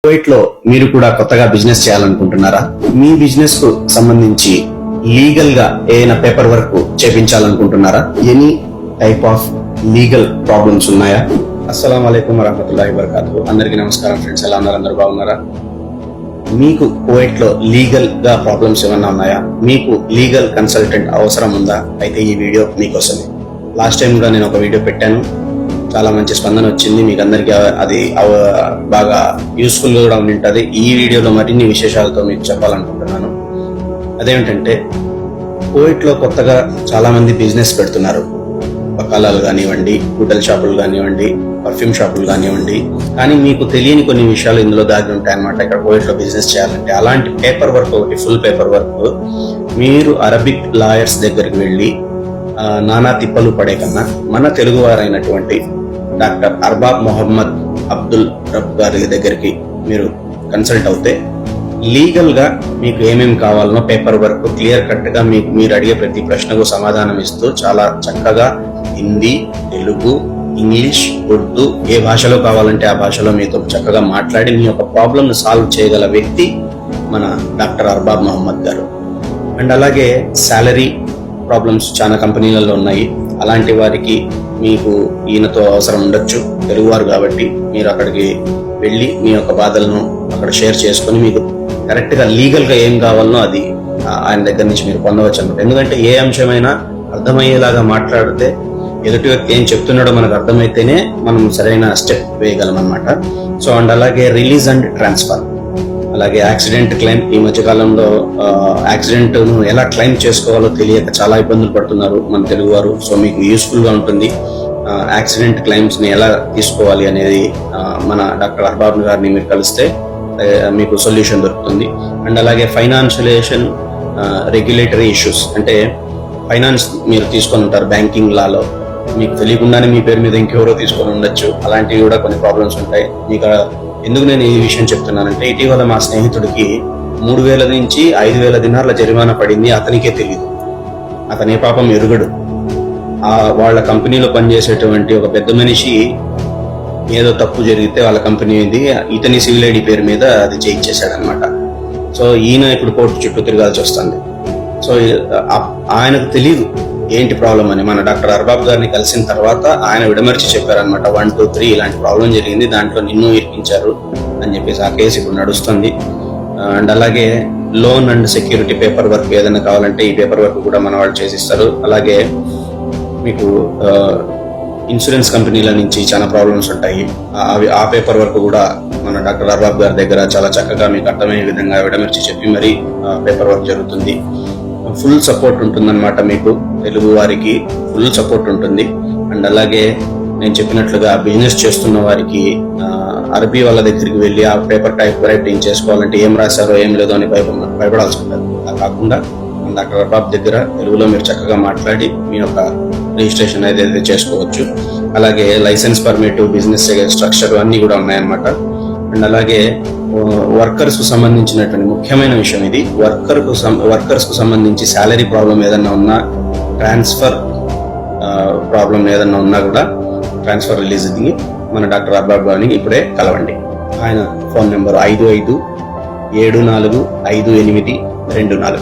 కువైట్లో మీరు కూడా కొత్తగా బిజినెస్ చేయాలనుకుంటున్నారా? మీ బిజినెస్ కు సంబంధించి లీగల్ గా ఏదైనా పేపర్ వర్క్ చేపించాలనుకుంటున్నారా? Any type of legal problems ఉన్నాయా? అస్సలాము అలైకుం వరహ్మతుల్లాహి వబరకాతుహు. అందరికీ నమస్కారం ఫ్రెండ్స్, ఎలా ఉన్నారు? అందరూ బాగున్నారా? మీకు కువైట్ లో లీగల్ గా ప్రాబ్లమ్స్ ఏమన్నా ఉన్నాయా? మీకు లీగల్ కన్సల్టెంట్ అవసరం ఉందా? అయితే ఈ వీడియో మీకోసమే. లాస్ట్ టైం కూడా నేను ఒక వీడియో పెట్టాను, చాలా మంచి స్పందన వచ్చింది. మీకు అందరికీ అది బాగా యూస్ఫుల్ గా కూడా ఉంటుంది. ఈ వీడియోలో మరిన్ని విశేషాలతో మీకు చెప్పాలనుకుంటున్నాను. అదేమిటంటే, కువైట్ లో కొత్తగా చాలా మంది బిజినెస్ పెడుతున్నారు. బకాలాలు కానివ్వండి, హోటల్ షాపులు కానివ్వండి, పర్ఫ్యూమ్ షాపులు కానివ్వండి. కానీ మీకు తెలియని కొన్ని విషయాలు ఇందులో దాగి ఉంటాయన్నమాట. ఇక్కడ కువైట్ లో బిజినెస్ చేయాలంటే అలాంటి పేపర్ వర్క్, ఒకటి ఫుల్ పేపర్ వర్క్, మీరు అరబిక్ లాయర్స్ దగ్గరికి వెళ్ళి నానా తిప్పలు పడే కన్నా మన తెలుగు వారైనటువంటి డాక్టర్ అర్బాబ్ మొహమ్మద్ అబ్దుల్ రబ్ గారి దగ్గరికి మీరు కన్సల్ట్ అవుతే లీగల్ గా మీకు ఏమేమి కావాలనో పేపర్ వర్క్ క్లియర్ కట్ గా మీరు అడిగే ప్రతి ప్రశ్నకు సమాధానం ఇస్తూ చాలా చక్కగా హిందీ, తెలుగు, ఇంగ్లీష్, ఉర్దూ ఏ భాషలో కావాలంటే ఆ భాషలో మీతో చక్కగా మాట్లాడి మీ యొక్క ప్రాబ్లమ్ ని సాల్వ్ చేయగల వ్యక్తి మన డాక్టర్ అర్బాబ్ మొహమ్మద్ గారు. అండ్ అలాగే శాలరీ ప్రాబ్లమ్స్ చాలా కంపెనీలలో ఉన్నాయి. అలాంటి వారికి మీకు ఈయనతో అవసరం ఉండొచ్చు. తెలుగువారు కాబట్టి మీరు అక్కడికి వెళ్ళి మీ యొక్క బాధలను అక్కడ షేర్ చేసుకుని మీకు కరెక్ట్ గా లీగల్ గా ఏం కావాలనో అది ఆయన దగ్గర నుంచి మీరు పొందవచ్చు అన్నమాట. ఎందుకంటే ఏ అంశమైనా అర్థమయ్యేలాగా మాట్లాడితే ఎదుటి వ్యక్తి ఏం చెప్తున్నాడో మనకు అర్థమైతేనే మనం సరైన స్టెప్ వేయగలం అన్నమాట. సో అండ్ అలాగే రిలీజ్ అండ్ ట్రాన్స్ఫర్, అలాగే యాక్సిడెంట్ క్లెయిమ్. ఈ మధ్య కాలంలో యాక్సిడెంట్ ను ఎలా క్లెయిమ్ చేసుకోవాలో తెలియక చాలా ఇబ్బందులు పడుతున్నారు మన తెలుగు వారు. సో మీకు యూస్ఫుల్ గా ఉంటుంది యాక్సిడెంట్ క్లెయిమ్స్ ని ఎలా తీసుకోవాలి అనేది. మన డాక్టర్ అర్బాబ్ గారిని మీరు కలిస్తే మీకు సొల్యూషన్ దొరుకుతుంది. అండ్ అలాగే ఫైనాన్షియలైజేషన్, రెగ్యులేటరీ ఇష్యూస్, అంటే ఫైనాన్స్ మీరు తీసుకొని ఉంటారు బ్యాంకింగ్ లాలో, మీకు తెలియకుండానే మీ పేరు మీద ఇంకెవరో తీసుకొని ఉండొచ్చు. అలాంటివి కూడా కొన్ని ప్రాబ్లమ్స్ ఉంటాయి. మీకు ఎందుకు నేను ఈ విషయం చెప్తున్నానంటే, ఇటీవల మా స్నేహితుడికి 3,000 నుంచి 5,000 దినార్ల జరిమానా పడింది. అతనికే తెలియదు, అతనే పాపం ఎరుగడు. వాళ్ళ కంపెనీలో పనిచేసేటువంటి ఒక పెద్ద మనిషి ఏదో తప్పు జరిగితే వాళ్ళ కంపెనీ ఇతని సివిల్ ఐడి పేరు మీద అది చేయించేశాడనమాట. సో ఈయన ఇప్పుడు కోర్టు చుట్టూ తిరగాల్సి వస్తుంది. సో ఆయనకు తెలియదు ఏంటి ప్రాబ్లం అని. మన డాక్టర్ అర్బాబ్ గారిని కలిసిన తర్వాత ఆయన విడమర్చి చెప్పారనమాట. 1, 2, 3 ఇలాంటి ప్రాబ్లం జరిగింది, దాంట్లో నిన్ను ఇరికించారు అని చెప్పేసి. ఆ కేసు ఇప్పుడు నడుస్తుంది. అండ్ అలాగే loan and security paper work ఏదైనా కావాలంటే ఈ పేపర్ వర్క్ కూడా మన వాళ్ళు చేసిస్తారు. అలాగే మీకు ఇన్సూరెన్స్ కంపెనీల నుంచి చాలా ప్రాబ్లమ్స్ ఉంటాయి. ఆ పేపర్ వర్క్ కూడా మన డాక్టర్ అర్బాబ్ గారి దగ్గర చాలా చక్కగా మీకు అర్థమయ్యే విధంగా విడమర్చి చెప్పి మరీ పేపర్ వర్క్ జరుగుతుంది. ఫుల్ సపోర్ట్ ఉంటుందన్నమాట. మీకు తెలుగు వారికి ఫుల్ సపోర్ట్ ఉంటుంది. అండ్ అలాగే నేను చెప్పినట్లుగా బిజినెస్ చేస్తున్న వారికి అరబీ వాళ్ళ దగ్గరికి వెళ్ళి ఆ పేపర్ టైప్ రైటింగ్ చేసుకోవాలంటే ఏం రాశారో ఏం లేదో అని భయపడాల్సి ఉంటుంది. అలా కాకుండా డాక్టర్ అర్బాబ్ దగ్గర తెలుగులో మీరు చక్కగా మాట్లాడి మీ యొక్క రిజిస్ట్రేషన్ అయితే చేసుకోవచ్చు. అలాగే లైసెన్స్, పర్మిట్, బిజినెస్ స్ట్రక్చర్ అన్ని కూడా ఉన్నాయన్నమాట. అండ్ అలాగే వర్కర్స్ కు సంబంధించినటువంటి ముఖ్యమైన విషయం ఇది. వర్కర్స్ కు సంబంధించి శాలరీ ప్రాబ్లం ఏదన్నా ఉన్నా, ట్రాన్స్ఫర్ ప్రాబ్లం ఏదన్నా ఉన్నా కూడా ట్రాన్స్ఫర్ రిలీజ్ ది మన డాక్టర్ అర్బాబ్ గారిని ఇప్పుడే కలవండి. ఆయన ఫోన్ నెంబర్ 5574582824.